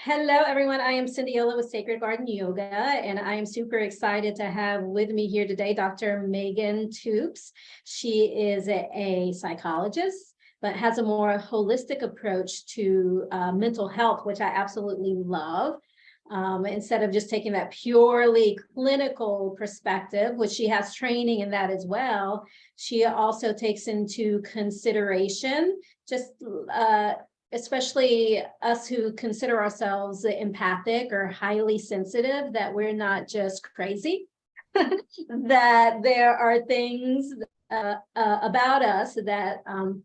Hello, everyone. I am Cindiola with Sacred Garden Yoga, and I am super excited to have with me here today Dr. Meghan Toups. She is a psychologist, but has a more holistic approach to mental health, which I absolutely love. Instead of just taking that purely clinical perspective, which she has training in that as well, she also takes into consideration just especially us who consider ourselves empathic or highly sensitive, that we're not just crazy, that there are things about us that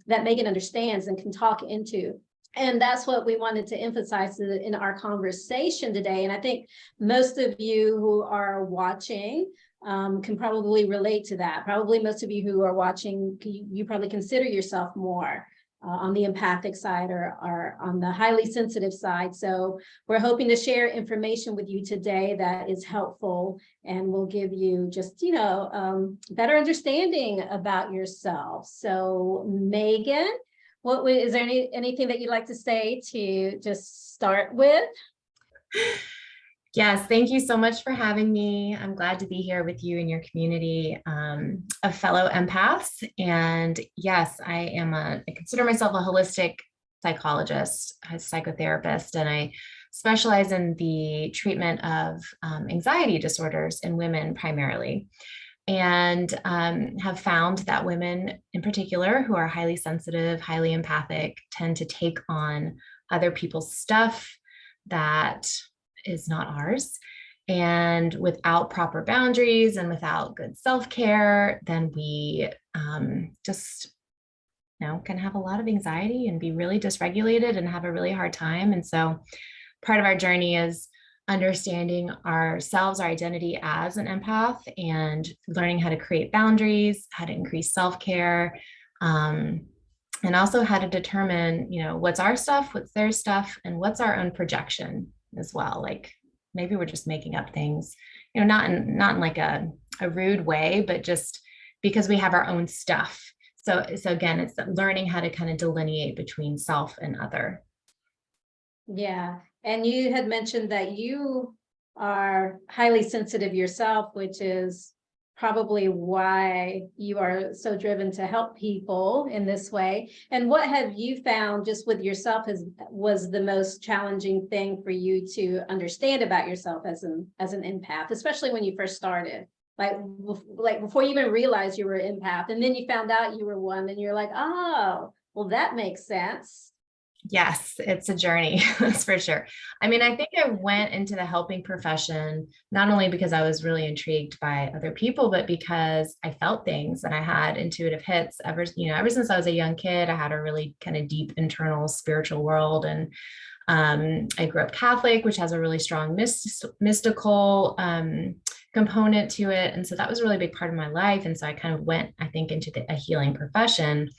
Meghan understands and can talk into. And that's what we wanted to emphasize in our conversation today. And I think most of you who are watching can probably relate to that. Probably most of you who are watching, you probably consider yourself more on the empathic side or on the highly sensitive side. So we're hoping to share information with you today that is helpful and will give you just, better understanding about yourself. So Meghan, is there anything that you'd like to say to just start with? Yes, thank you so much for having me. I'm glad to be here with you and your community of fellow empaths. And yes, I consider myself a holistic psychologist, a psychotherapist, and I specialize in the treatment of anxiety disorders in women primarily. And have found that women in particular who are highly sensitive, highly empathic, tend to take on other people's stuff that is not ours. And without proper boundaries and without good self-care, then we just can have a lot of anxiety and be really dysregulated and have a really hard time. And so part of our journey is understanding ourselves, our identity as an empath, and learning how to create boundaries, how to increase self-care, and also how to determine, what's our stuff, what's their stuff, and what's our own projection as well. Like maybe we're just making up things, not in like a rude way, but just because we have our own stuff. So again, it's learning how to kind of delineate between self and other. Yeah. And you had mentioned that you are highly sensitive yourself, which is probably why you are so driven to help people in this way. And what have you found just with yourself was the most challenging thing for you to understand about yourself as an empath, especially when you first started? Like before you even realized you were an empath, and then you found out you were one, and you're like, oh, well, that makes sense. Yes, it's a journey, that's for sure. I mean, I think I went into the helping profession not only because I was really intrigued by other people, but because I felt things and I had intuitive hits ever since I was a young kid. I had a really kind of deep internal spiritual world. And I grew up Catholic, which has a really strong mystical component to it. And so that was a really big part of my life. And so I kind of went, I think, into a healing profession,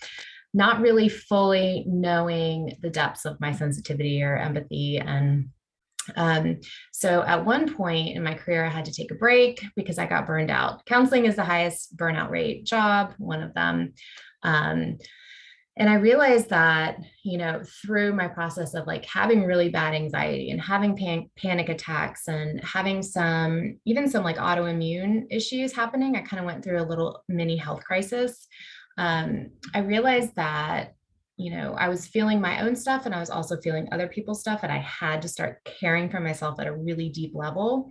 not really fully knowing the depths of my sensitivity or empathy. And so at one point in my career, I had to take a break because I got burned out. Counseling is the highest burnout rate job, one of them. And I realized that, through my process of like having really bad anxiety and having panic attacks and having even some like autoimmune issues happening, I kind of went through a little mini health crisis. I realized that, I was feeling my own stuff and I was also feeling other people's stuff, and I had to start caring for myself at a really deep level.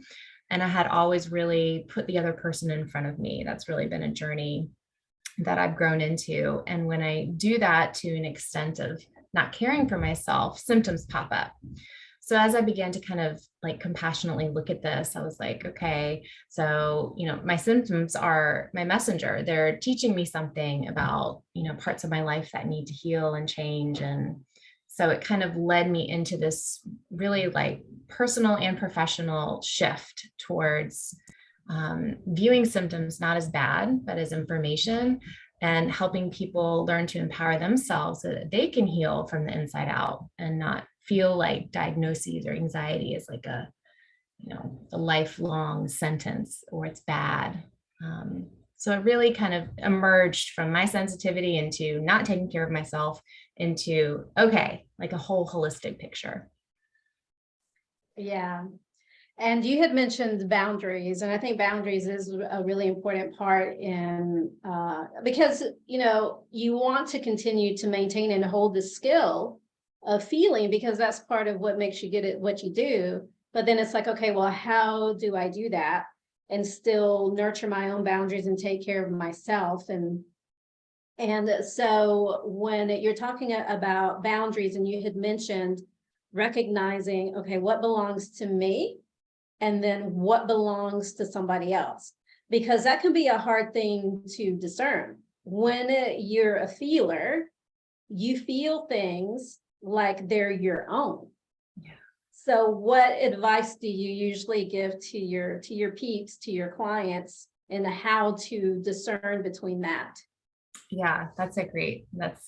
And I had always really put the other person in front of me. That's really been a journey that I've grown into. And when I do that to an extent of not caring for myself, symptoms pop up. So as I began to kind of like compassionately look at this, I was like, okay, so, my symptoms are my messenger. They're teaching me something about, parts of my life that need to heal and change. And so it kind of led me into this really like personal and professional shift towards viewing symptoms not as bad, but as information, and helping people learn to empower themselves so that they can heal from the inside out and not feel like diagnoses or anxiety is like a lifelong sentence or it's bad. So it really kind of emerged from my sensitivity into not taking care of myself into, okay, like a whole holistic picture. Yeah. And you had mentioned boundaries, and I think boundaries is a really important part in because you want to continue to maintain and hold the skill of feeling, because that's part of what makes you good at what you do. But then it's like, okay, well, how do I do that and still nurture my own boundaries and take care of myself? And so when you're talking about boundaries, and you had mentioned recognizing, okay, what belongs to me and then what belongs to somebody else, because that can be a hard thing to discern. When you're a feeler, you feel things like they're your own. Yeah. So what advice do you usually give to your peeps, to your clients, and how to discern between that? Yeah,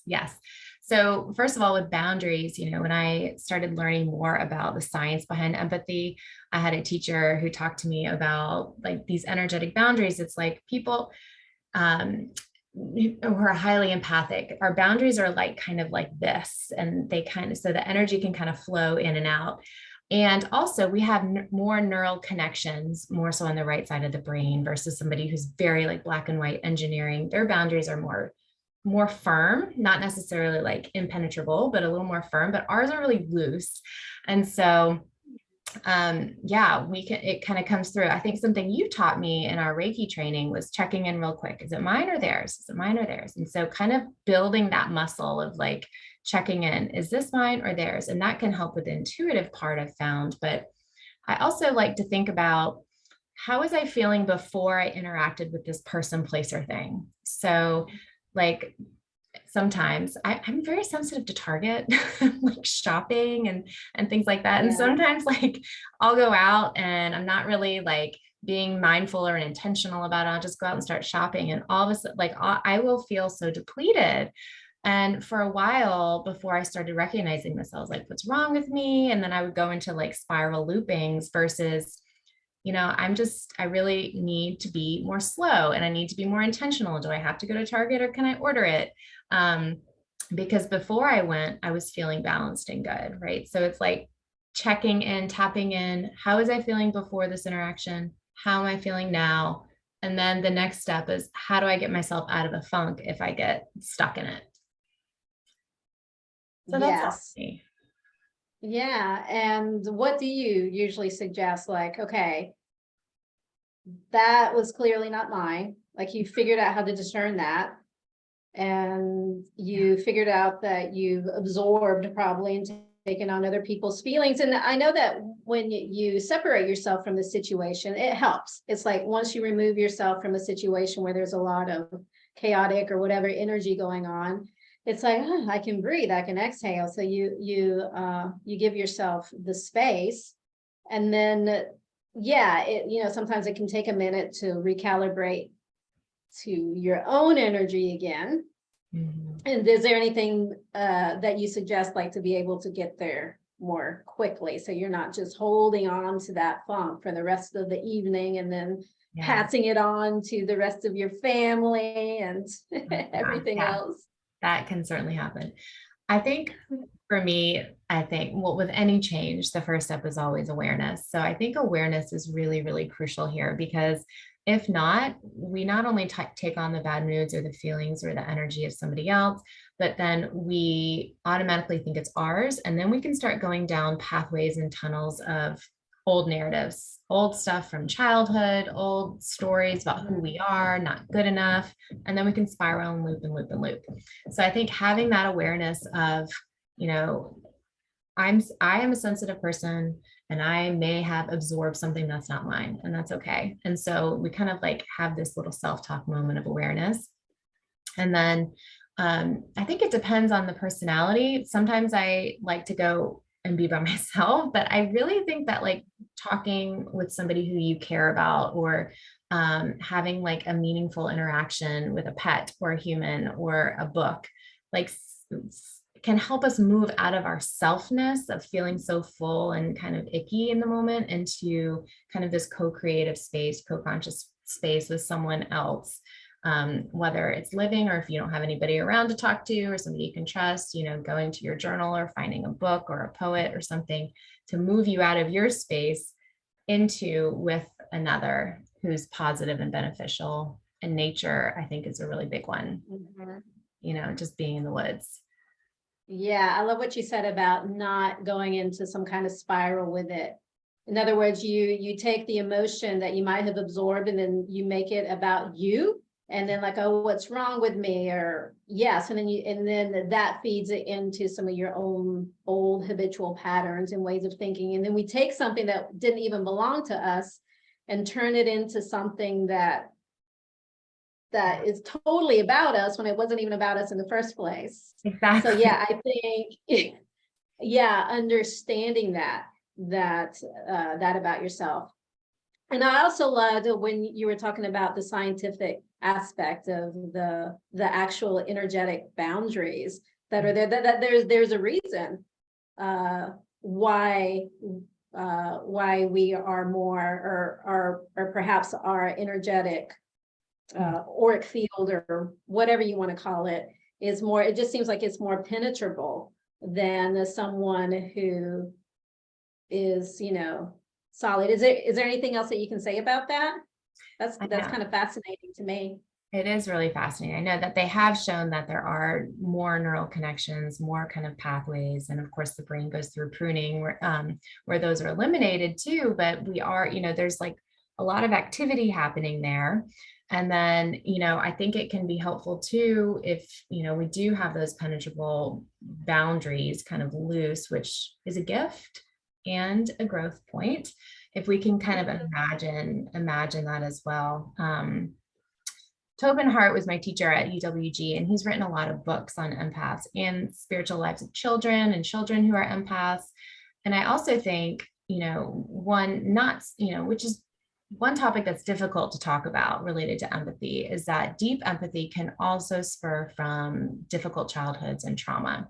yes. So first of all, with boundaries, when I started learning more about the science behind empathy, I had a teacher who talked to me about like these energetic boundaries. It's like people who are highly empathic, our boundaries are like kind of like this, and they kind of, so the energy can kind of flow in and out. And also we have more neural connections, more so on the right side of the brain versus somebody who's very like black and white engineering. Their boundaries are more firm, not necessarily like impenetrable, but a little more firm, but ours are really loose. And so yeah, it kind of comes through. I think something you taught me in our Reiki training was checking in real quick. Is it mine or theirs? Is it mine or theirs? And so kind of building that muscle of like checking in, is this mine or theirs? And that can help with the intuitive part I've found. But I also like to think about, how was I feeling before I interacted with this person, place, or thing? So like sometimes I'm very sensitive to Target, like shopping and things like that. And Yeah. sometimes like I'll go out and I'm not really like being mindful or intentional about it. I'll just go out and start shopping. And all of a sudden, like I will feel so depleted. And for a while before I started recognizing this, I was like, what's wrong with me? And then I would go into like spiral loopings versus, I really need to be more slow and I need to be more intentional. Do I have to go to Target or can I order it? Because before I went, I was feeling balanced and good, right? So it's like checking in, tapping in. How was I feeling before this interaction? How am I feeling now? And then the next step is, how do I get myself out of a funk if I get stuck in it? So that's Yes. me. Yeah. And what do you usually suggest? Like, okay, that was clearly not mine. Like, you figured out how to discern that. And you figured out that you've absorbed probably and taken on other people's feelings. And I know that when you separate yourself from the situation, it helps. It's like once you remove yourself from a situation where there's a lot of chaotic or whatever energy going on, it's like, oh, I can breathe, I can exhale. So you give yourself the space. And then yeah, sometimes it can take a minute to recalibrate to your own energy again. Mm-hmm. And is there anything that you suggest, like, to be able to get there more quickly, so you're not just holding on to that funk for the rest of the evening and then passing it on to the rest of your family and everything else? That can certainly happen. I think for me, well, with any change, the first step is always awareness. So I think awareness is really, really crucial here, because if not, we not only take on the bad moods or the feelings or the energy of somebody else, but then we automatically think it's ours. And then we can start going down pathways and tunnels of old narratives, old stuff from childhood, old stories about who we are, not good enough. And then we can spiral and loop and loop and loop. So I think having that awareness of, I am a sensitive person and I may have absorbed something that's not mine, and that's okay. And so we kind of like have this little self-talk moment of awareness. And then I think it depends on the personality. Sometimes I like to go and be by myself, but I really think that like talking with somebody who you care about, or having like a meaningful interaction with a pet or a human or a book, like can help us move out of our selfness of feeling so full and kind of icky in the moment into kind of this co-creative space, co-conscious space with someone else. whether it's living or if you don't have anybody around to talk to or somebody you can trust, going to your journal or finding a book or a poet or something to move you out of your space into with another who's positive and beneficial. And nature, I think, is a really big one, just being in the woods. Yeah, I love what you said about not going into some kind of spiral with it. In other words, you take the emotion that you might have absorbed and then you make it about you, and then like, oh, what's wrong with me? Or yes, and then that feeds it into some of your own old habitual patterns and ways of thinking. And then we take something that didn't even belong to us and turn it into something that is totally about us when it wasn't even about us in the first place. Exactly. So yeah, I think, understanding that about yourself. And I also loved when you were talking about the scientific aspect of the actual energetic boundaries that are there, that there's a reason why we are more or perhaps our energetic auric field or whatever you want to call it is more, it just seems like it's more penetrable than someone who is, solid. Is there anything else that you can say about that? That's kind of fascinating to me. It is really fascinating. I know that they have shown that there are more neural connections, more kind of pathways. And of course, the brain goes through pruning where those are eliminated too. But we are, there's like a lot of activity happening there. And then, I think it can be helpful too if, we do have those penetrable boundaries kind of loose, which is a gift and a growth point. If we can kind of imagine that as well. Tobin Hart was my teacher at UWG, and he's written a lot of books on empaths and spiritual lives of children and children who are empaths. And I also think, which is one topic that's difficult to talk about related to empathy, is that deep empathy can also spur from difficult childhoods and trauma.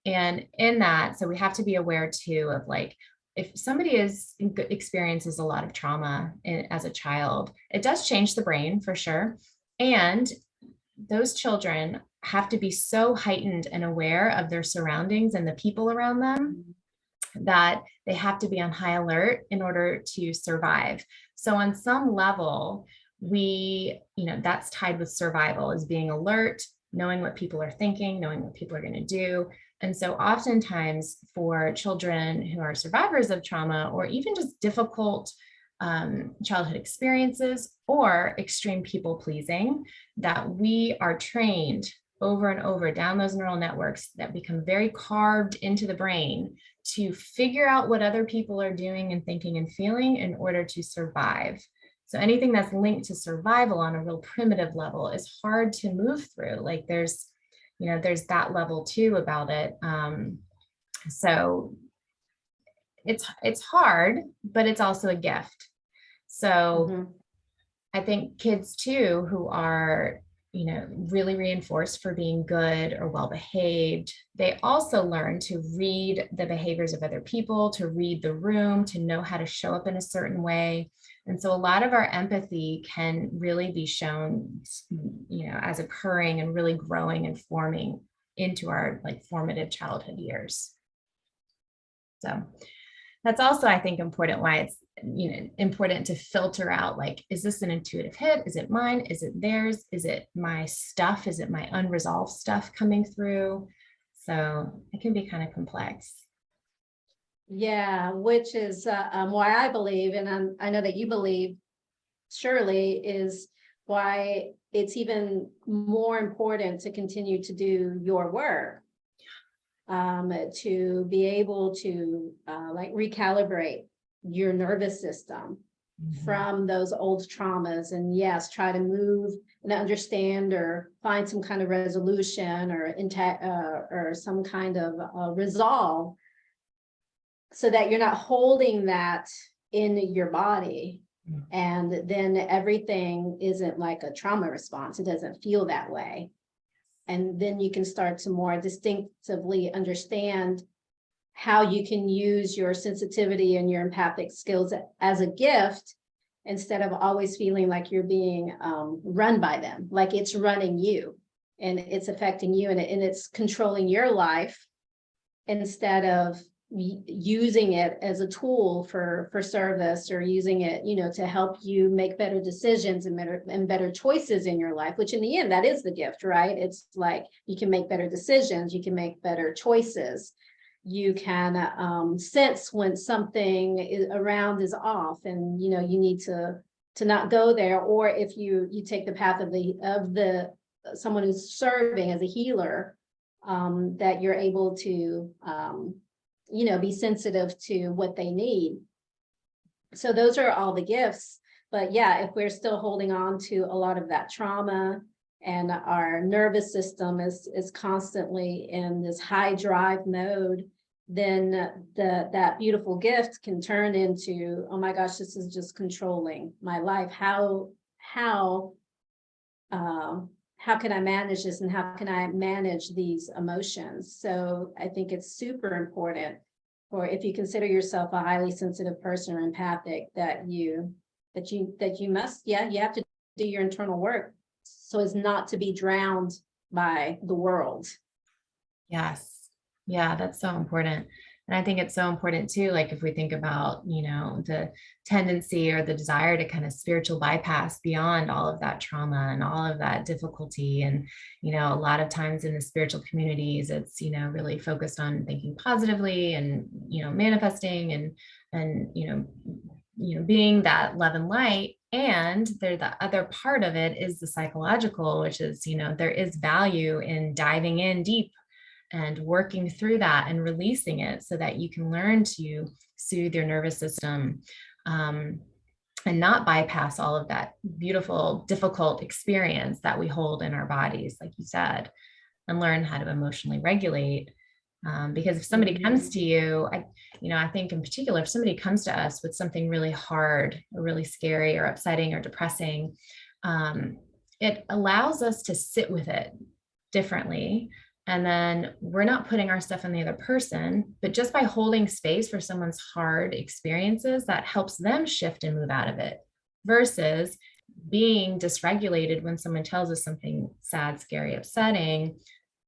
And in that, so we have to be aware too of like, if somebody experiences a lot of trauma as a child, it does change the brain for sure. And those children have to be so heightened and aware of their surroundings and the people around them that they have to be on high alert in order to survive. So on some level, that's tied with survival, is being alert, knowing what people are thinking, knowing what people are going to do. And so oftentimes for children who are survivors of trauma or even just difficult childhood experiences or extreme people pleasing, that we are trained over and over down those neural networks that become very carved into the brain to figure out what other people are doing and thinking and feeling in order to survive. So anything that's linked to survival on a real primitive level is hard to move through. Like there's that level too about it. So it's hard, but it's also a gift. So I think kids too, who are, really reinforced for being good or well-behaved, they also learn to read the behaviors of other people, to read the room, to know how to show up in a certain way. And so a lot of our empathy can really be shown, as occurring and really growing and forming into our like formative childhood years. So that's also, I think, important why it's, important to filter out, like, is this an intuitive hit? Is it mine? Is it theirs? Is it my stuff? Is it my unresolved stuff coming through? So it can be kind of complex. Yeah, which is why I believe, and I know that you believe, surely, is why it's even more important to continue to do your work, to be able to recalibrate your nervous system from those old traumas, and yes, try to move and understand or find some kind of resolution or some kind of resolve, so that you're not holding that in your body. And then everything isn't like a trauma response. It doesn't feel that way. And then you can start to more distinctively understand how you can use your sensitivity and your empathic skills as a gift instead of always feeling like you're being run by them, like it's running you and it's affecting you, and it's controlling your life, instead of using it as a tool for service, or using it, to help you make better decisions and better choices in your life, which in the end, that is the gift, right? It's like you can make better decisions, you can make better choices, you can sense when something around is off, and you need to not go there. Or if you take the path of the someone who's serving as a healer, that you're able to be sensitive to what they need. So those are all the gifts. But yeah, if we're still holding on to a lot of that trauma, and our nervous system is constantly in this high drive mode, then that beautiful gift can turn into, oh my gosh, this is just controlling my life. How can I manage this, and how can I manage these emotions? So I think it's super important, or if you consider yourself a highly sensitive person or empathic, that you must, you have to do your internal work so as not to be drowned by the world. Yes. Yeah, that's so important. And I think it's so important too, like if we think about, the tendency or the desire to kind of spiritual bypass beyond all of that trauma and all of that difficulty. And, a lot of times in the spiritual communities, it's, really focused on thinking positively and, manifesting and, being that love and light. And the other part of it is the psychological, which is, there is value in diving in deep and working through that and releasing it so that you can learn to soothe your nervous system, and not bypass all of that beautiful, difficult experience that we hold in our bodies, like you said, and learn how to emotionally regulate. Because if somebody comes to you, I think in particular, if somebody comes to us with something really hard or really scary or upsetting or depressing, it allows us to sit with it differently. And then we're not putting our stuff on the other person, but just by holding space for someone's hard experiences, that helps them shift and move out of it, versus being dysregulated when someone tells us something sad, scary, upsetting,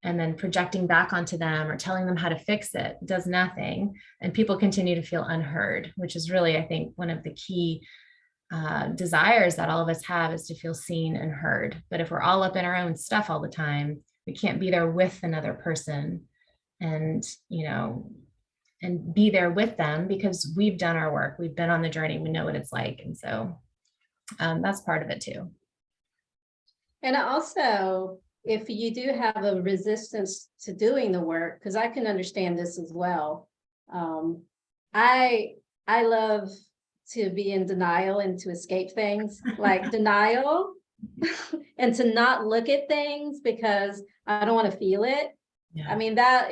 and then projecting back onto them or telling them how to fix it does nothing. And people continue to feel unheard, which is really, I think, one of the key desires that all of us have, is to feel seen and heard. But if we're all up in our own stuff all the time, we can't be there with another person and, and be there with them, because we've done our work. We've been on the journey. We know what it's like. And so that's part of it too. And also, if you do have a resistance to doing the work, because I can understand this as well. I love to be in denial and to escape things, like denial and to not look at things because I don't want to feel it. Yeah. I mean, that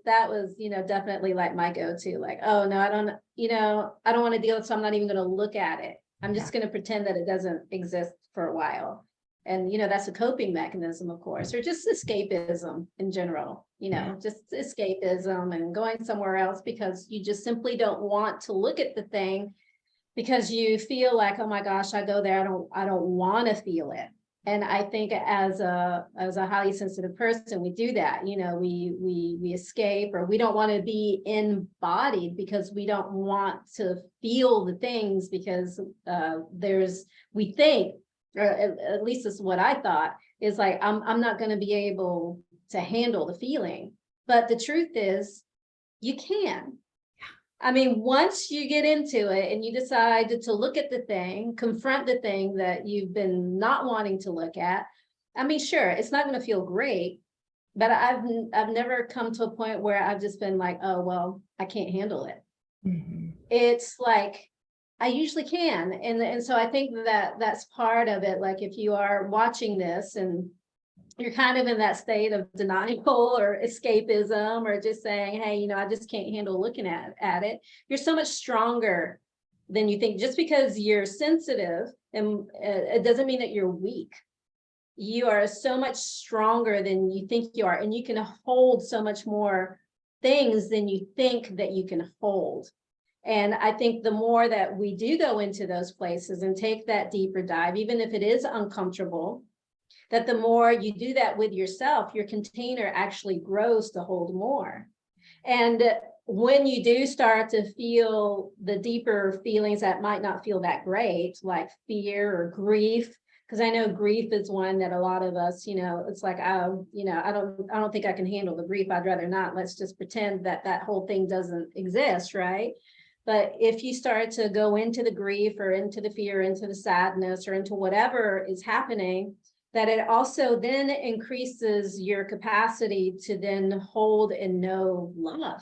was, definitely like my go-to, like, oh no, I don't want to deal with it, so I'm not even going to look at it. I'm just going to pretend that it doesn't exist for a while. And, that's a coping mechanism, of course, or just escapism in general, just escapism and going somewhere else because you just simply don't want to look at the thing, because you feel like, oh my gosh, I go there, I don't want to feel it. And I think as a highly sensitive person, we do that, we escape, or we don't want to be embodied because we don't want to feel the things, because we think, or at least this is what I thought, is like, I'm not going to be able to handle the feeling. But the truth is, you can. I mean, once you get into it and you decide to look at the thing, confront the thing that you've been not wanting to look at, I mean, sure, it's not going to feel great, but I've never come to a point where I've just been like, oh, well, I can't handle it. Mm-hmm. It's like, I usually can. And so I think that that's part of it. Like if you are watching this and you're kind of in that state of denial or escapism, or just saying, hey, I just can't handle looking at it, you're so much stronger than you think. Just because you're sensitive, and it doesn't mean that you're weak. You are so much stronger than you think you are, and you can hold so much more things than you think that you can hold. And I think the more that we do go into those places and take that deeper dive, even if it is uncomfortable, that the more you do that with yourself, your container actually grows to hold more. And when you do start to feel the deeper feelings that might not feel that great, like fear or grief, because I know grief is one that a lot of us, it's like, oh, I don't think I can handle the grief. I'd rather not. Let's just pretend that that whole thing doesn't exist, right? But if you start to go into the grief or into the fear, into the sadness, or into whatever is happening, that it also then increases your capacity to then hold and know love,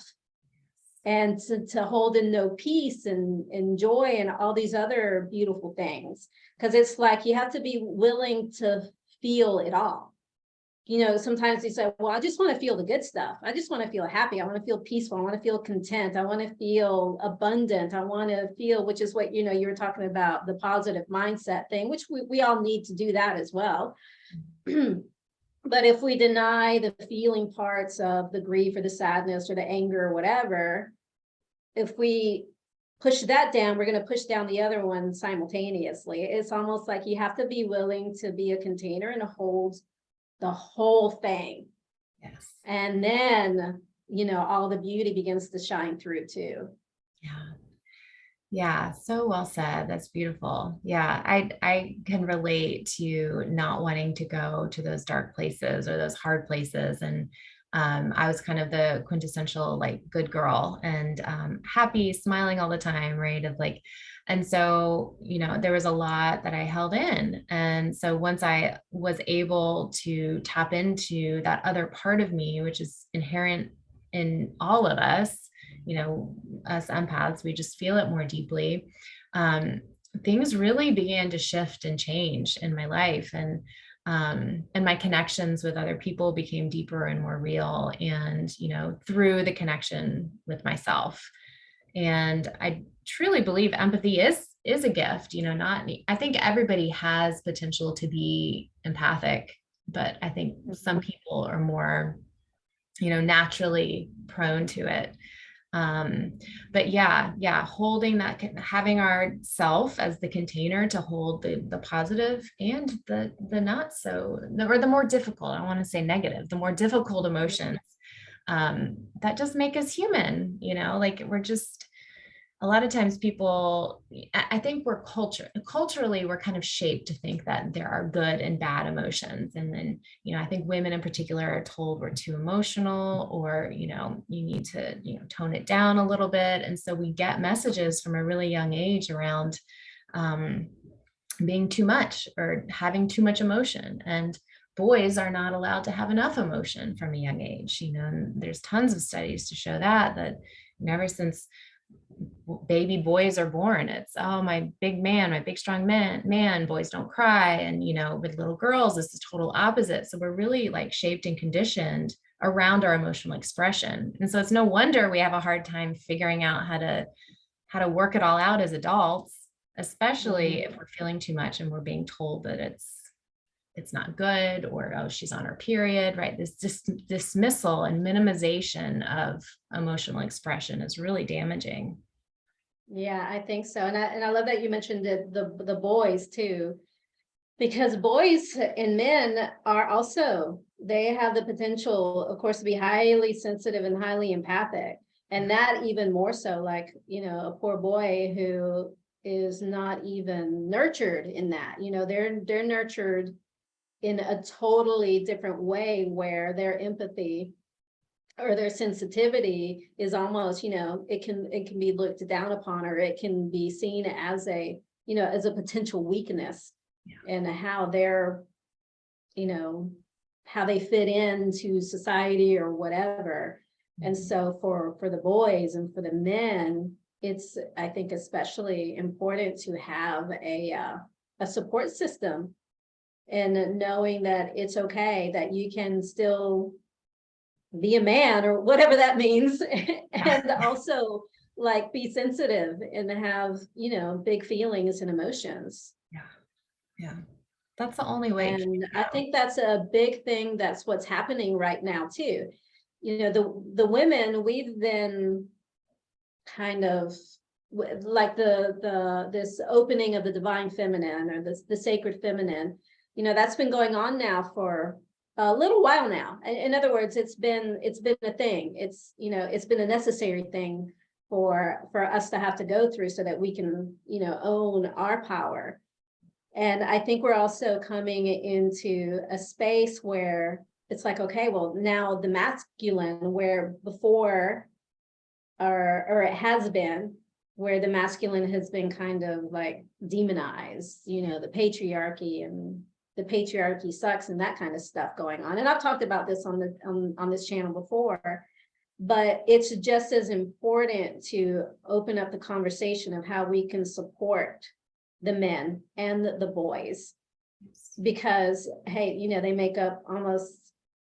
and to hold and know peace and joy and all these other beautiful things. Because it's like you have to be willing to feel it all. Sometimes you say, well, I just want to feel the good stuff. I just want to feel happy. I want to feel peaceful. I want to feel content. I want to feel abundant. I want to feel, which is what, you were talking about, the positive mindset thing, which we all need to do that as well. But if we deny the feeling parts of the grief or the sadness or the anger or whatever, if we push that down, we're going to push down the other one simultaneously. It's almost like you have to be willing to be a container and hold the whole thing. Yes. And then, all the beauty begins to shine through too. Yeah. Yeah, so well said. That's beautiful. Yeah, I can relate to not wanting to go to those dark places or those hard places. And I was kind of the quintessential like good girl and happy, smiling all the time, right? And so, there was a lot that I held in. And so once I was able to tap into that other part of me, which is inherent in all of us, us empaths, we just feel it more deeply. Things really began to shift and change in my life. And my connections with other people became deeper and more real. And, through the connection with myself. And I truly believe empathy is a gift, I think everybody has potential to be empathic, but I think some people are more, naturally prone to it. But yeah, holding that, having our self as the container to hold the positive and the not so, or the more difficult, I don't want to say negative, the more difficult emotions, that just make us human, like we're just, a lot of times people, I think we're culturally, we're kind of shaped to think that there are good and bad emotions. And then, I think women in particular are told we're too emotional, or, you need to, tone it down a little bit. And so we get messages from a really young age around being too much or having too much emotion. And boys are not allowed to have enough emotion from a young age, and there's tons of studies to show that ever since baby boys are born, it's, oh, my big man, my big strong man, boys don't cry. And with little girls, it's the total opposite. So we're really like shaped and conditioned around our emotional expression. And so it's no wonder we have a hard time figuring out how to work it all out as adults, especially if we're feeling too much and we're being told that it's not good, or, oh, she's on her period, right? This dismissal and minimization of emotional expression is really damaging. Yeah, I think so. And I love that you mentioned the boys too, because boys and men are also, they have the potential, of course, to be highly sensitive and highly empathic. And that even more so, like, a poor boy who is not even nurtured in that, they're nurtured in a totally different way, where their empathy or their sensitivity is almost, it can be looked down upon, or it can be seen as as a potential weakness. Yeah. And how they're, how they fit into society or whatever. Mm-hmm. And so for the boys and for the men, it's, I think, especially important to have a support system, and knowing that it's okay, that you can still be a man or whatever that means, and also like be sensitive and have, big feelings and emotions. Yeah. That's the only way. And I think that's a big thing. That's what's happening right now too. The women, we've been kind of like this opening of the divine feminine, or the sacred feminine, that's been going on now for a little while now. In other words, it's been a thing. It's been a necessary thing for us to have to go through, so that we can, own our power. And I think we're also coming into a space where it's like, okay, well, now the masculine, where before, or it has been, where the masculine has been kind of like demonized, the patriarchy, and the patriarchy sucks, and that kind of stuff going on. And I've talked about this on this channel before, but it's just as important to open up the conversation of how we can support the men and the boys, because, hey, they make up almost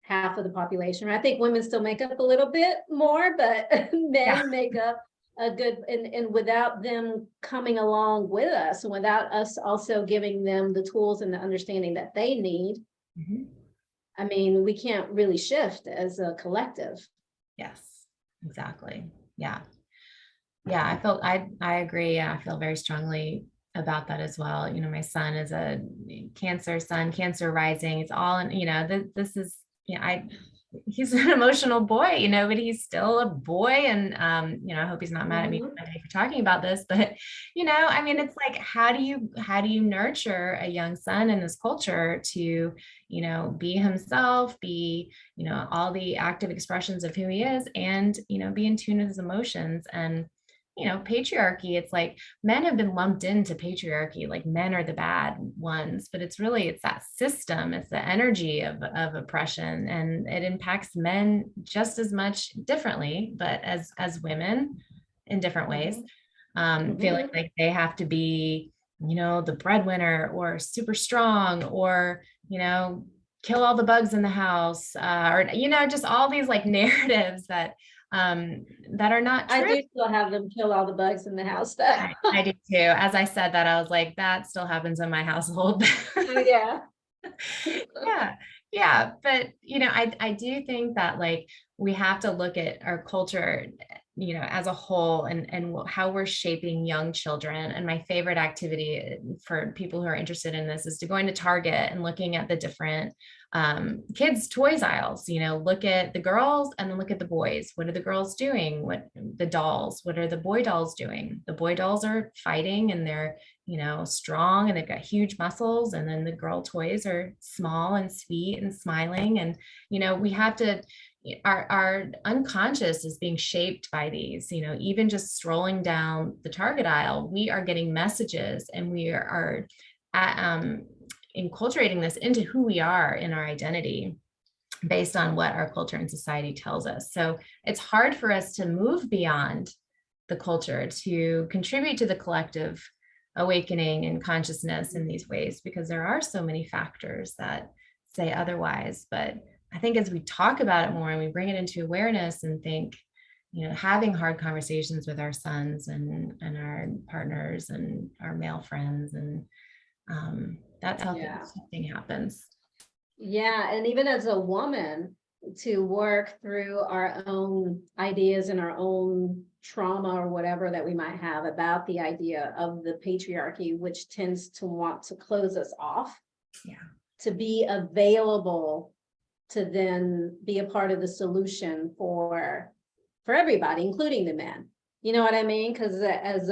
half of the population. I think women still make up a little bit more, but men make up a good, and without them coming along with us, and without us also giving them the tools and the understanding that they need, I mean, we can't really shift as a collective. Yes, exactly. Yeah. I agree. I feel very strongly about that as well. My son is a Cancer Cancer rising. It's all, this is, he's an emotional boy, but he's still a boy. And, I hope he's not mad at me for talking about this, but, I mean, it's like, how do you nurture a young son in this culture to, be himself, be, all the active expressions of who he is, and, be in tune with his emotions. And, patriarchy, it's like men have been lumped into patriarchy, like men are the bad ones, but it's that system, it's the energy of oppression, and it impacts men just as much differently, but as women in different ways, feeling like they have to be, the breadwinner, or super strong, or, kill all the bugs in the house, or, just all these like narratives that are not true. I do still have them kill all the bugs in the house, though. I do too. As I said that, I was like, that still happens in my household. Yeah. Yeah. But, I do think that, like, we have to look at our culture, as a whole, and how we're shaping young children. And my favorite activity for people who are interested in this is to go into Target and looking at the different kids' toys aisles. Look at the girls and then look at the boys. What are the girls doing? What the dolls? What are the boy dolls doing? The boy dolls are fighting, and they're, strong, and they've got huge muscles. And then the girl toys are small and sweet and smiling. And, we have to, our unconscious is being shaped by these, even just strolling down the Target aisle, we are getting messages, and we are enculturating this into who we are in our identity based on what our culture and society tells us. So it's hard for us to move beyond the culture to contribute to the collective awakening and consciousness in these ways, because there are so many factors that say otherwise. But I think as we talk about it more and we bring it into awareness and think, having hard conversations with our sons and our partners and our male friends, and that's how something happens. Yeah. And even as a woman, to work through our own ideas and our own trauma, or whatever that we might have about the idea of the patriarchy, which tends to want to close us off, to be available to then be a part of the solution for everybody, including the men. You know what I mean? Because as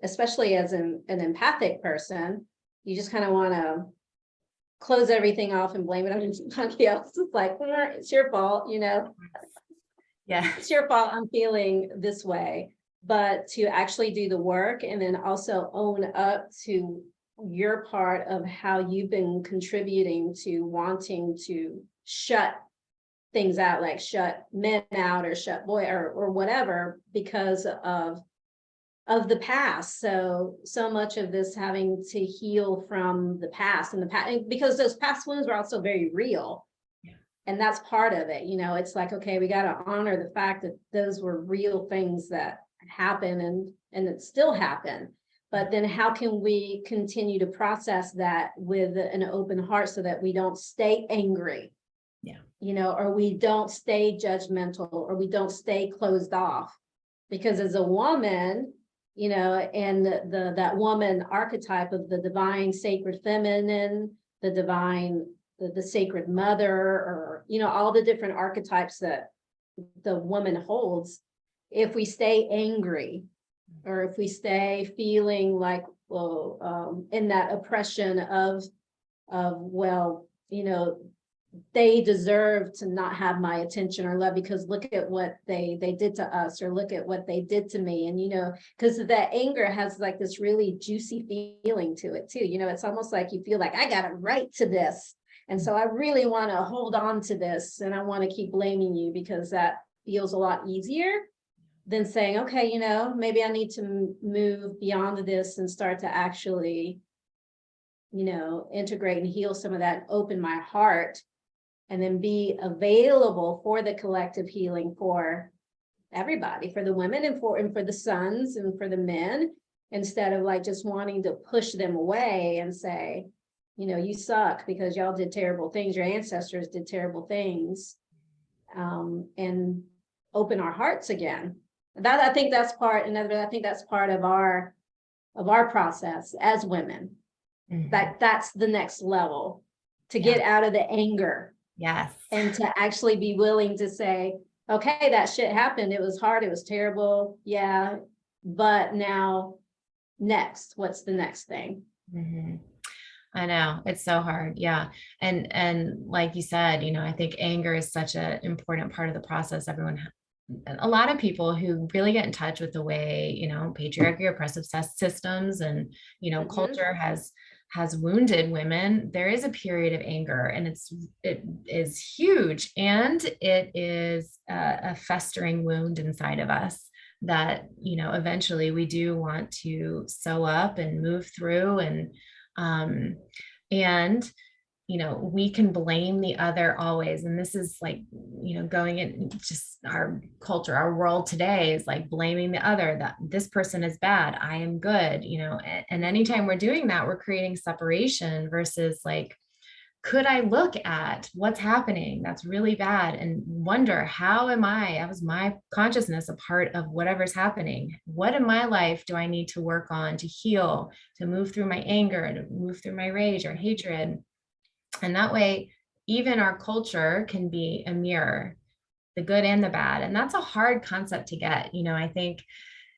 especially as an empathic person, you just kind of want to close everything off and blame it on somebody else. It's like, it's your fault, Yeah, it's your fault I'm feeling this way. But to actually do the work, and then also own up to your part of how you've been contributing to wanting to shut things out, like shut men out, or shut boy, or whatever, because of the past. So much of this having to heal from the past, and the past, because those past wounds were also very real. And that's part of it. It's like, okay, we got to honor the fact that those were real things that happen, and it still happen. But then how can we continue to process that with an open heart, so that we don't stay angry, or we don't stay judgmental, or we don't stay closed off? Because as a woman, and that woman archetype of the divine sacred feminine, the divine, the sacred mother, or, all the different archetypes that the woman holds. If we stay angry, or if we stay feeling like, well, in that oppression of, well, they deserve to not have my attention or love because look at what they did to us, or look at what they did to me. And, because that anger has like this really juicy feeling to it too. It's almost like you feel like I got a right to this. And so I really want to hold on to this, and I want to keep blaming you because that feels a lot easier than saying, okay, maybe I need to move beyond this and start to actually, integrate and heal some of that, open my heart, and then be available for the collective healing for everybody, for the women and for the sons and for the men, instead of like just wanting to push them away and say, you suck because y'all did terrible things, your ancestors did terrible things, and open our hearts again. I think that's part of our process as women. That's the next level, to get out of the anger. Yes. And to actually be willing to say, okay, that shit happened. It was hard. It was terrible. Yeah. But now next, what's the next thing? I know, it's so hard. Yeah. And like you said, I think anger is such an important part of the process. A lot of people who really get in touch with the way, patriarchy, oppressive systems and, culture has wounded women, there is a period of anger, and it is huge, and it is a festering wound inside of us that, eventually we do want to sew up and move through, and we can blame the other always. And this is like, going in just our culture, our world today is like blaming the other, that this person is bad, I am good, and anytime we're doing that, we're creating separation versus like, could I look at what's happening that's really bad and wonder, how was my consciousness a part of whatever's happening? What in my life do I need to work on to heal, to move through my anger, to move through my rage or hatred? And that way, even our culture can be a mirror, the good and the bad. And that's a hard concept to get, I think,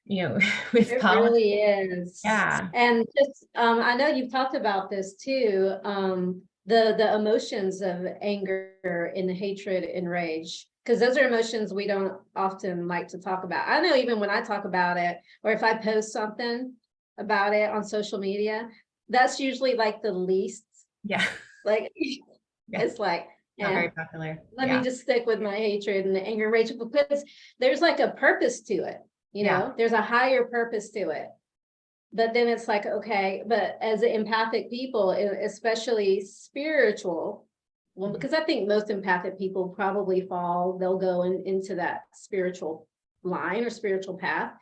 with It politics. really is. Yeah. And just, I know you've talked about this too, the emotions of anger and hatred and rage, because those are emotions we don't often like to talk about. I know even when I talk about it, or if I post something about it on social media, that's usually like the least. Yeah. Like, it's like, not very popular. Let me just stick with my hatred and the anger and rage, because there's like a purpose to it, there's a higher purpose to it. But then it's like, okay, but as empathic people, especially spiritual, well, because I think most empathic people probably they'll go into that spiritual line or spiritual path.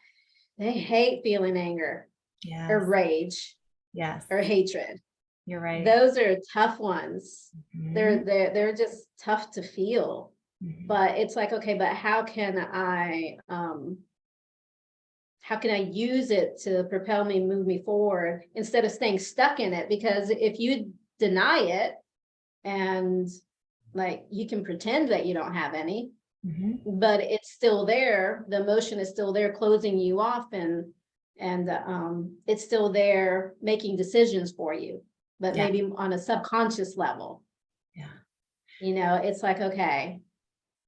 They hate feeling anger, or rage, or hatred. You're right. Those are tough ones. They're just tough to feel. But it's like, okay, but how can I use it to propel me, move me forward, instead of staying stuck in it? Because if you deny it, and like, you can pretend that you don't have any, but it's still there. The emotion is still there, closing you off, and it's still there making decisions for you, but maybe on a subconscious level. It's like, okay,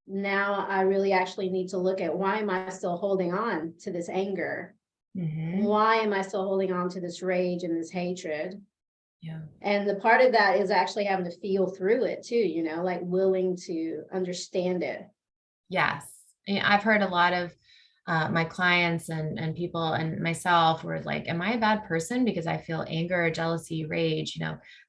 now I really actually need to look at, why am I still holding on to this anger? Why am I still holding on to this rage and this hatred? And the part of that is actually having to feel through it too, like willing to understand it. Yes. I've heard a lot of my clients and people and myself were like, am I a bad person because I feel anger, jealousy, rage?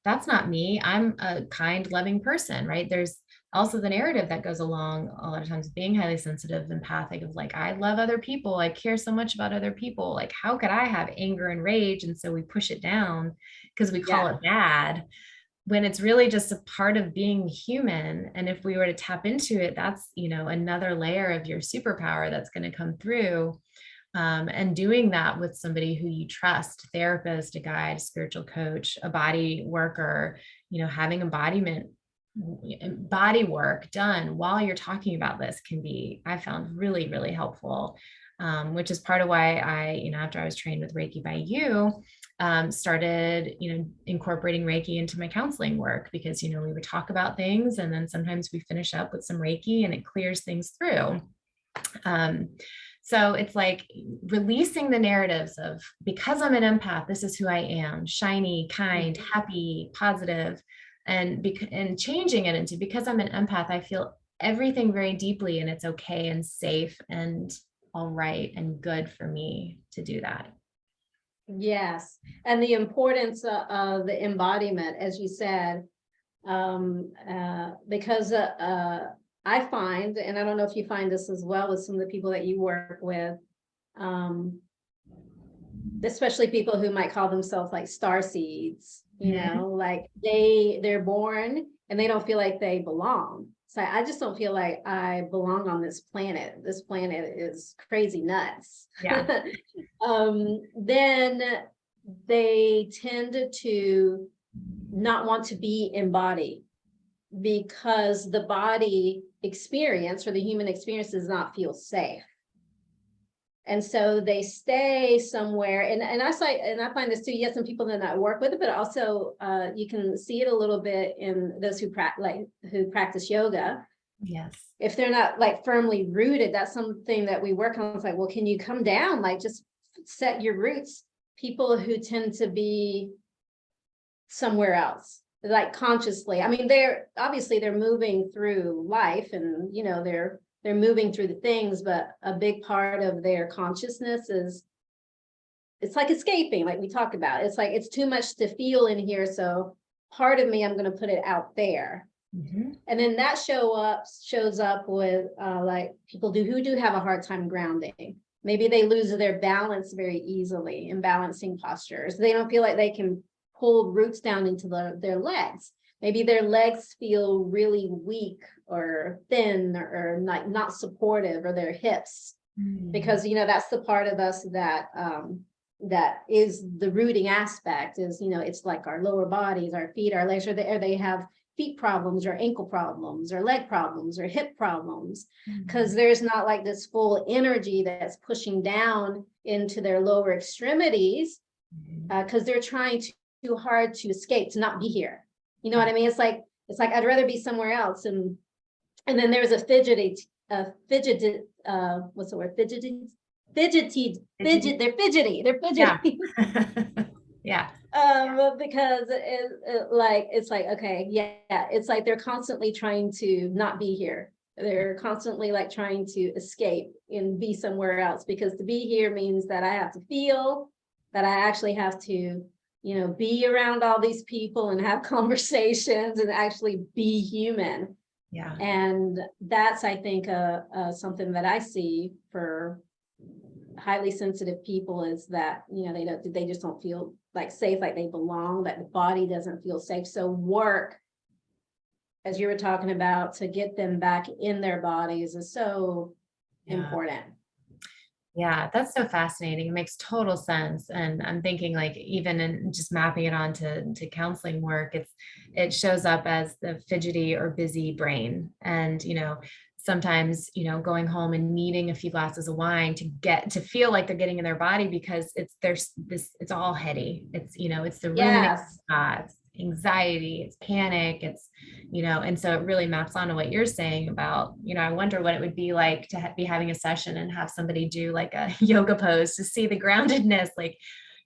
That's not me. I'm a kind, loving person, right? There's also the narrative that goes along a lot of times with being highly sensitive, empathic, of like, I love other people. I care so much about other people. Like, how could I have anger and rage? And so we push it down because we call it bad, when it's really just a part of being human. And if we were to tap into it, that's, another layer of your superpower that's going to come through. And doing that with somebody who you trust, a therapist, a guide, a spiritual coach, a body worker, having body work done while you're talking about this can be, I found, really, really helpful. Which is part of why I, after I was trained with Reiki by you, started, incorporating Reiki into my counseling work, because, we would talk about things and then sometimes we finish up with some Reiki and it clears things through. So it's like releasing the narratives of, because I'm an empath, this is who I am: shiny, kind, happy, positive, and changing it into, because I'm an empath, I feel everything very deeply, and it's okay and safe and all right and good for me to do that. Yes. And the importance of the embodiment, as you said, because I find, and I don't know if you find this as well with some of the people that you work with, especially people who might call themselves like star seeds, like they're born and they don't feel like they belong. So I just don't feel like I belong on this planet. This planet is crazy nuts. Yeah. Then they tend to not want to be embodied, because the body experience, or the human experience, does not feel safe. And so they stay somewhere. And I find this too. Yes, some people that I work with it, but also you can see it a little bit in those who practice yoga. Yes. If they're not like firmly rooted, that's something that we work on. It's like, well, can you come down? Like, just set your roots. People who tend to be somewhere else, like consciously. I mean, they're moving through life, and they're moving through the things, but a big part of their consciousness is, it's like escaping, like we talked about. It's like, it's too much to feel in here, so part of me, I'm going to put it out there. And then that shows up with like people who do have a hard time grounding. Maybe they lose their balance very easily in balancing postures. They don't feel like they can pull roots down into their legs. Maybe their legs feel really weak or thin, or not supportive, or their hips, because that's the part of us that is the rooting aspect. Is it's like our lower bodies, our feet, our legs, or they have feet problems, or ankle problems, or leg problems, or hip problems, because there's not like this full energy that's pushing down into their lower extremities, because they're trying too hard to escape, to not be here. You know what I mean? It's like I'd rather be somewhere else. And then there's a fidgety, what's the word? Fidgety. They're fidgety. Yeah. Because it's like, okay, yeah, it's like they're constantly trying to not be here. They're constantly like trying to escape and be somewhere else, because to be here means that I have to feel, that I actually have to be around all these people and have conversations and actually be human. Yeah. And that's, I think, something that I see for highly sensitive people, is that, they just don't feel like safe, like they belong, that the body doesn't feel safe. So work, as you were talking about, to get them back in their bodies is so important. Yeah, that's so fascinating. It makes total sense. And I'm thinking, like, even in just mapping it onto counseling work, it shows up as the fidgety or busy brain. And, sometimes, going home and needing a few glasses of wine to feel like they're getting in their body, because it's all heady. It's, it's the ruminating thoughts, anxiety, it's panic, it's, and so it really maps onto what you're saying about, I wonder what it would be like to be having a session and have somebody do like a yoga pose to see the groundedness, like,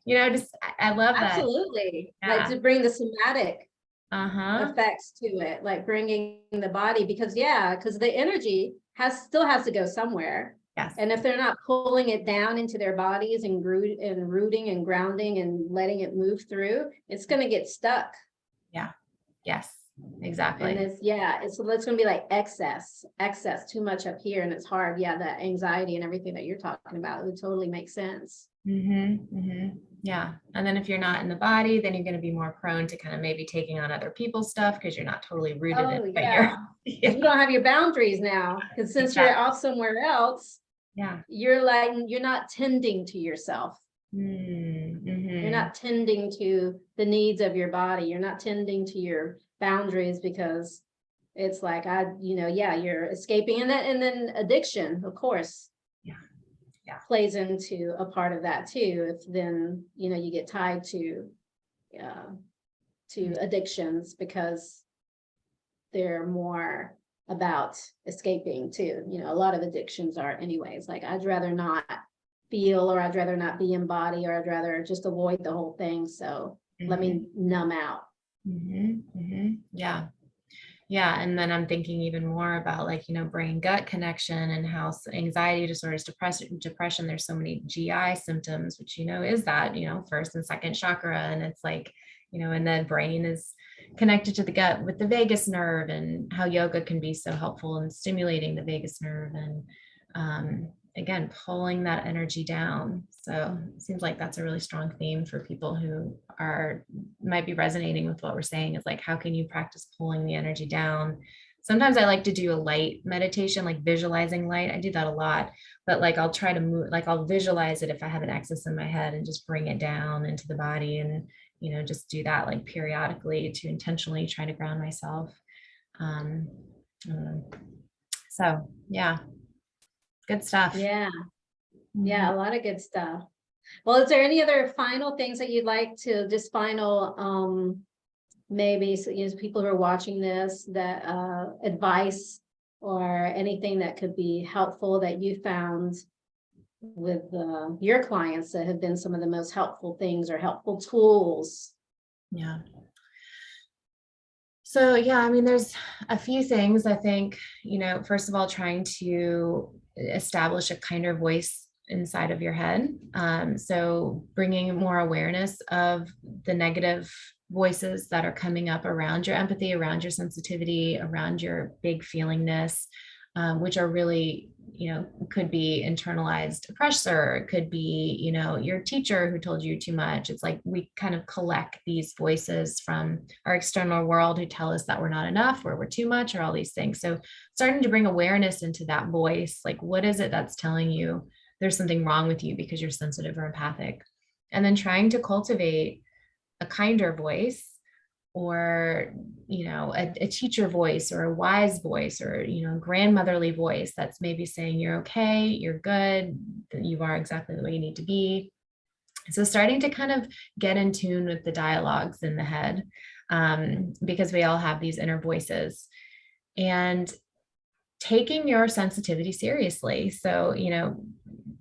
I love that. Absolutely. Yeah. Like to bring the somatic effects to it, like bringing the body, because the energy still has to go somewhere. Yes. And if they're not pulling it down into their bodies and rooting and grounding and letting it move through, it's going to get stuck. Yeah. Yes, exactly. And it's going to be like excess, too much up here. And it's hard. Yeah. That anxiety and everything that you're talking about, it would totally make sense. Yeah. And then if you're not in the body, then you're going to be more prone to kind of maybe taking on other people's stuff, because you're not totally rooted in it. You don't have your boundaries now, because since you're off somewhere else, Yeah. You're not tending to yourself. You're Mm-hmm. not tending to the needs of your body. You're not tending to your boundaries, because it's like, yeah, you're escaping. And then addiction, of course, Yeah. Yeah. plays into a part of that too. If then, you get tied uh, to addictions, because they're more about escaping too. A lot of addictions are anyways. Like, I'd rather not feel, or I'd rather not be in body, or I'd rather just avoid the whole thing. So let Mm-hmm. me numb out. Mm-hmm. Mm-hmm. Yeah. Yeah. And then I'm thinking even more about, like, brain gut connection, and how anxiety disorders, depression, there's so many GI symptoms, which, is that, first and second chakra. And it's like, and then brain is connected to the gut with the vagus nerve, and how yoga can be so helpful in stimulating the vagus nerve, and again, pulling that energy down. So it seems like that's a really strong theme for people who might be resonating with what we're saying, is like, how can you practice pulling the energy down? Sometimes I like to do a light meditation, like visualizing light. I do that a lot, but like, I'll try to move, like, I'll visualize it if I have an excess in my head, and just bring it down into the body, and, just do that like periodically to intentionally try to ground myself. Um, so yeah, good stuff. Yeah. Mhm. Yeah. A lot of good stuff. Well, is there any other final things that you'd like to just maybe, so, people who are watching this, that advice or anything that could be helpful that you found with your clients, that have been some of the most helpful things or helpful tools? Yeah. So yeah, I mean, there's a few things. I think, first of all, trying to establish a kinder voice inside of your head. So bringing more awareness of the negative voices that are coming up around your empathy, around your sensitivity, around your big feelingness, which are really, could be internalized oppressor. It could be, your teacher who told you too much. It's like, we kind of collect these voices from our external world who tell us that we're not enough, or we're too much, or all these things. So starting to bring awareness into that voice, like, what is it that's telling you there's something wrong with you because you're sensitive or empathic? And then trying to cultivate a kinder voice, or a teacher voice, or a wise voice, or grandmotherly voice that's maybe saying, you're okay, you're good, that you are exactly the way you need to be. So starting to kind of get in tune with the dialogues in the head, because we all have these inner voices, and taking your sensitivity seriously. So,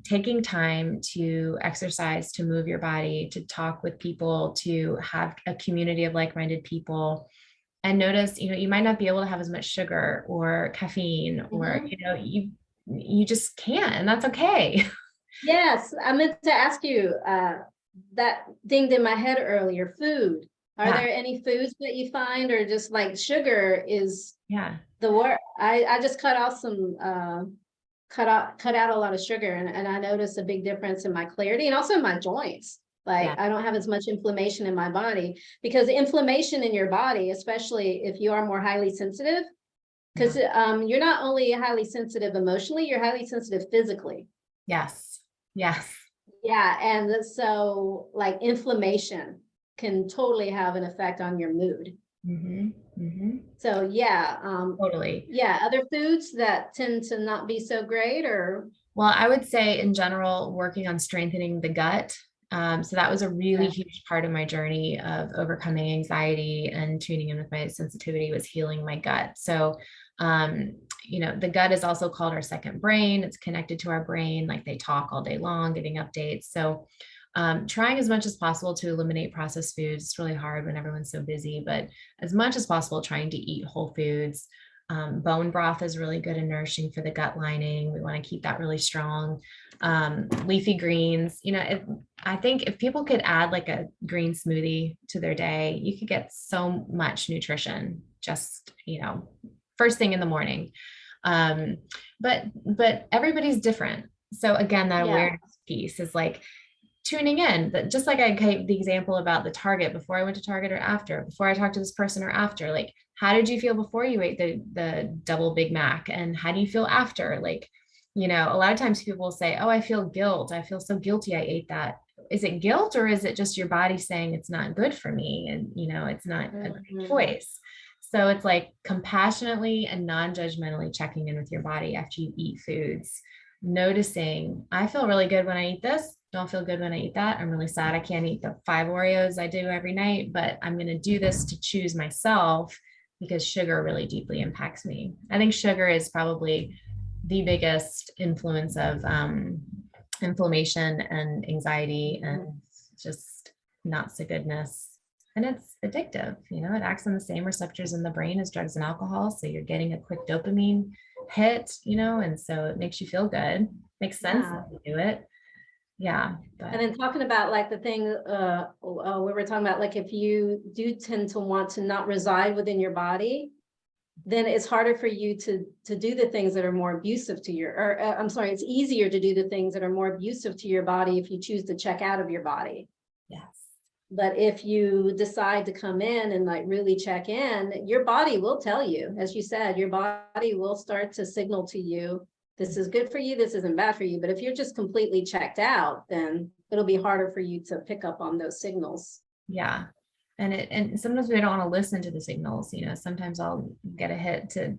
taking time to exercise, to move your body, to talk with people, to have a community of like-minded people, and notice, you might not be able to have as much sugar or caffeine, or, Mhm. you just can't, and that's okay. Yes, I meant to ask you, that dinged in my head earlier, food. Are Yeah. there any foods that you find, or just like sugar is Yeah. the word? I just cut out a lot of sugar, and I noticed a big difference in my clarity, and also in my joints. Yeah. Like, I don't have as much inflammation in my body, because inflammation in your body, especially if you are more highly sensitive, Yeah. because you're not only highly sensitive emotionally, you're highly sensitive physically. Yes. Yes. Yeah, and so, like, inflammation can totally have an effect on your mood. Mm-hmm. Mm-hmm. So yeah, Totally. yeah, other foods that tend to not be so great, or Well, I would say in general, working on strengthening the gut. So that was a really yeah. huge part of my journey of overcoming anxiety and tuning in with my sensitivity, was healing my gut. So, the gut is also called our second brain. It's connected to our brain. Like, they talk all day long, giving updates. So, trying as much as possible to eliminate processed foods. It's really hard when everyone's so busy, but as much as possible, trying to eat whole foods. Bone broth is really good and nourishing for the gut lining. We want to keep that really strong. Leafy greens, I think if people could add like a green smoothie to their day, you could get so much nutrition just, first thing in the morning. Um, but everybody's different. So again, that Yeah. awareness piece is like tuning in. That, just like I gave the example about the Target, before I went to Target, or after, before I talked to this person, or after, like, how did you feel before you ate the double Big Mac, and how do you feel after? Like, You know, a lot of times people will say, oh, I feel guilt. I feel so guilty. I ate that. Is it guilt, or is it just your body saying it's not good for me? And, you know, it's not a great Mhm. choice. So it's like compassionately and non-judgmentally checking in with your body after you eat foods, noticing, I feel really good when I eat this. Don't feel good when I eat that. I'm really sad I can't eat the 5 Oreos I do every night, but I'm going to do this to choose myself because sugar really deeply impacts me. I think sugar is probably the biggest influence of inflammation and anxiety and just not so goodness. And it's addictive, you know, it acts on the same receptors in the brain as drugs and alcohol. So you're getting a quick dopamine hit, you know, and so it makes you feel good. Makes sense Yeah. that you do it. Yeah. And But then talking about like the thing we were talking about, like if you do tend to want to not reside within your body, then it's harder for you to do the things that are more abusive to your, or I'm sorry, it's easier to do the things that are more abusive to your body if you choose to check out of your body. yes. But if you decide to come in and like really check in, your body will tell you, as you said, your body will start to signal to you, this is good for you, this isn't bad for you. But if you're just completely checked out, then it'll be harder for you to pick up on those signals. Yeah. And sometimes we don't want to listen to the signals, you know, sometimes I'll get a hit to,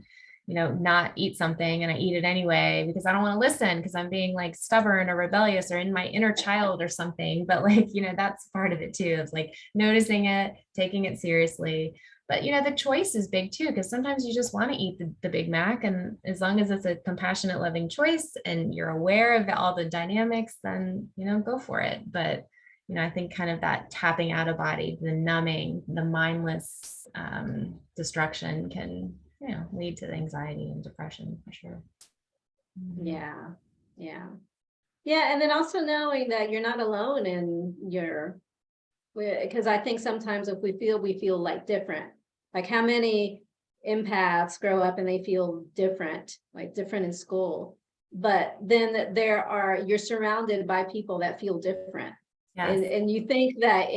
you know, not eat something and I eat it anyway because I don't want to listen because I'm being like stubborn or rebellious or in my inner child or something. But like, you know, that's part of it too. It's like noticing it, taking it seriously. But you know, the choice is big too, because sometimes you just want to eat the Big Mac. And as long as it's a compassionate, loving choice and you're aware of all the dynamics, then, you know, go for it. But you know, I think kind of that tapping out of body, the numbing, the mindless destruction can, you know, lead to anxiety and depression for sure. Mhm. Yeah. Yeah. Yeah. And then also knowing that you're not alone in your, because I think sometimes if we feel like different, like how many empaths grow up and they feel different, like different in school, but then you're surrounded by people that feel different. Yes, And you think that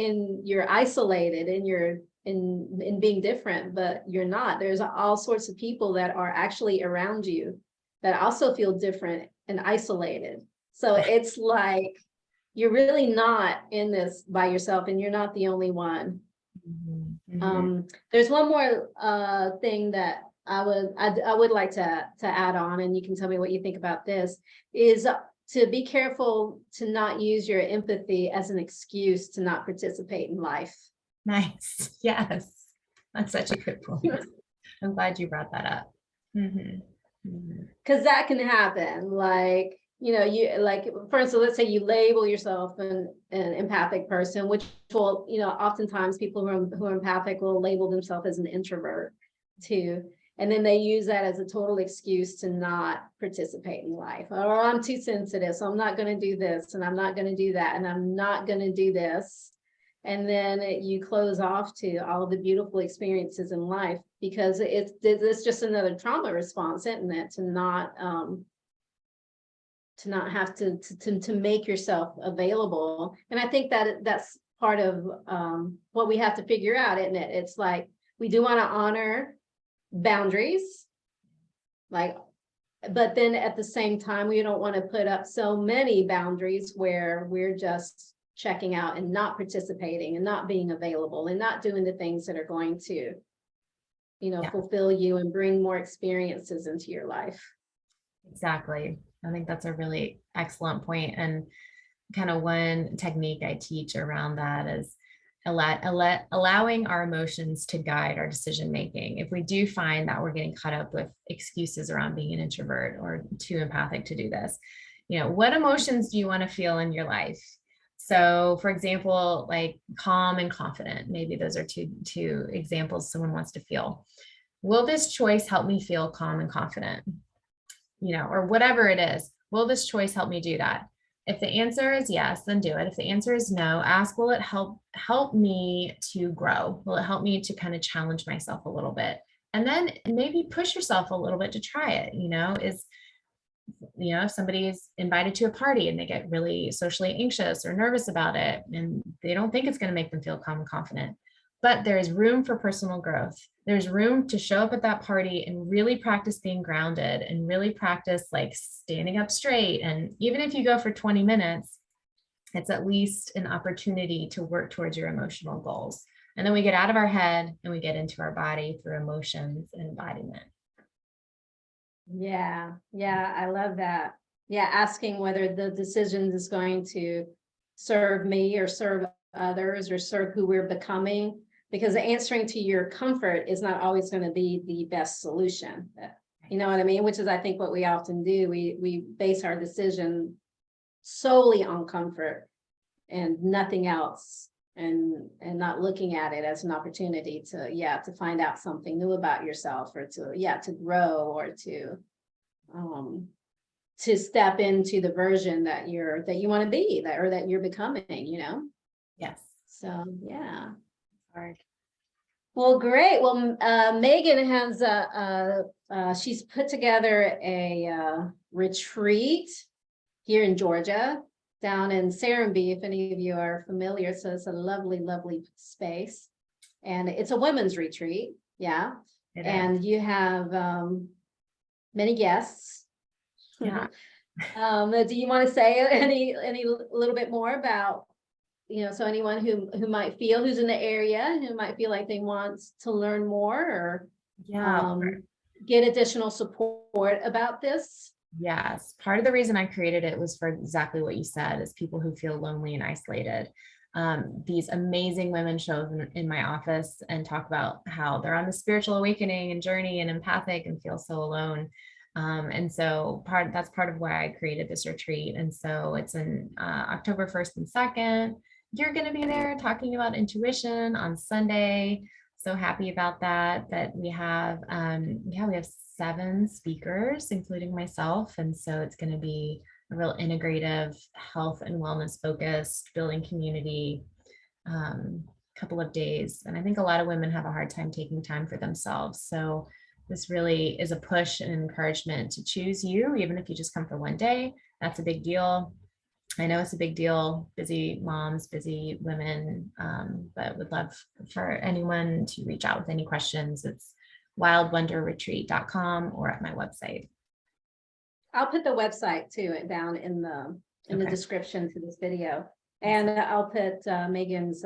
you're isolated in your in being different, but you're not. There's all sorts of people that are actually around you that also feel different and isolated. So it's like you're really not in this by yourself and you're not the only one. mhm, mhm. There's one more thing that I would like to add on, and you can tell me what you think about this, is to be careful to not use your empathy as an excuse to not participate in life. Nice. Yes, that's such a good point. I'm glad you brought that up. Mhm, mhm. Because that can happen. Like, you know, you like, for instance, let's say you label yourself an empathic person, which will, you know, oftentimes people who are empathic will label themselves as an introvert too. And then they use that as a total excuse to not participate in life. Or I'm too sensitive, so I'm not going to do this, and I'm not going to do that, and I'm not going to do this. And then you close off to all the beautiful experiences in life because it's just another trauma response, isn't it? To not have to make yourself available. And I think that that's part of what we have to figure out, isn't it? It's like we do want to honor boundaries, like, but then at the same time, we don't want to put up so many boundaries where we're just checking out and not participating and not being available and not doing the things that are going to, you know, Yeah, fulfill you and bring more experiences into your life. exactly. I think that's a really excellent point. And kind of one technique I teach around that is allowing our emotions to guide our decision making. If we do find that we're getting caught up with excuses around being an introvert or too empathic to do this, you know, what emotions do you want to feel in your life? So, for example, like calm and confident, maybe those are two examples someone wants to feel. Will this choice help me feel calm and confident? You know, or whatever it is. Will this choice help me do that? If the answer is yes, then do it. If the answer is no, ask, will it help me to grow? Will it help me to kind of challenge myself a little bit? And then maybe push yourself a little bit to try it. You know, if somebody is invited to a party and they get really socially anxious or nervous about it and they don't think it's going to make them feel calm and confident, but there's room for personal growth. There's room to show up at that party and really practice being grounded and really practice like standing up straight. And even if you go for 20 minutes, it's at least an opportunity to work towards your emotional goals. And then we get out of our head and we get into our body through emotions and embodiment. Yeah, yeah, I love that. Yeah, asking whether the decision is going to serve me or serve others or serve who we're becoming, because answering to your comfort is not always going to be the best solution. You know what I mean? Which is, I think, what we often do. We base our decision solely on comfort and nothing else, and not looking at it as an opportunity to find out something new about yourself, or to grow, or to step into the version that you want to be, or that you're becoming, Yes. So yeah. Hard. Well, great. Well, Meghan has she's put together a retreat here in Georgia, down in Serenbe, if any of you are familiar. So it's a lovely, lovely space. And it's a women's retreat. Yeah. And you have many guests. Yeah. Do you want to say any little bit more about, so anyone who might feel, who's in the area, who might feel like they want to learn more, or get additional support about this? Yes. Part of the reason I created it was for exactly what you said, is people who feel lonely and isolated. These amazing women show up in my office and talk about how they're on the spiritual awakening and journey and empathic and feel so alone. And so that's part of why I created this retreat. And so it's in October 1st and 2nd. You're going to be there talking about intuition on Sunday. So happy about that we have, we have 7 speakers, including myself. And so it's going to be a real integrative, health and wellness focused, building community, couple of days. And I think a lot of women have a hard time taking time for themselves. So this really is a push and encouragement to choose you, even if you just come for one day. That's a big deal. I know it's a big deal, busy moms, busy women, but would love for anyone to reach out with any questions. It's wildwonderretreat.com or at my website. I'll put the website too down in the description to this video, and I'll put Meghan's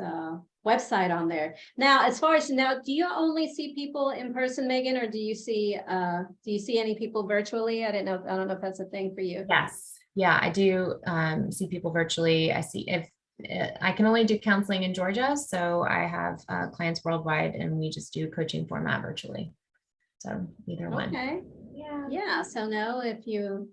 website on there. Now, as far as do you only see people in person, Meghan, or do you see any people virtually? I don't know if that's a thing for you. Yes. Yeah, I do see people virtually. I can only do counseling in Georgia, so I have clients worldwide, and we just do coaching format virtually. So either one. Okay. Yeah. So no, if you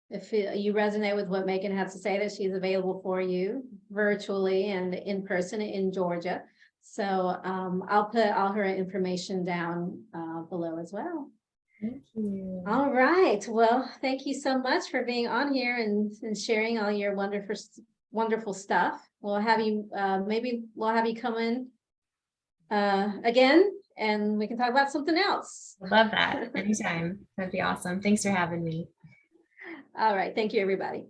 resonate with what Meghan has to say, that she's available for you virtually and in person in Georgia. So I'll put all her information down below as well. Thank you. All right. Well, thank you so much for being on here and sharing all your wonderful stuff. We'll have you, maybe we'll have you come in again, and we can talk about something else. Love that. Anytime. That'd be awesome. Thanks for having me. All right. Thank you, everybody.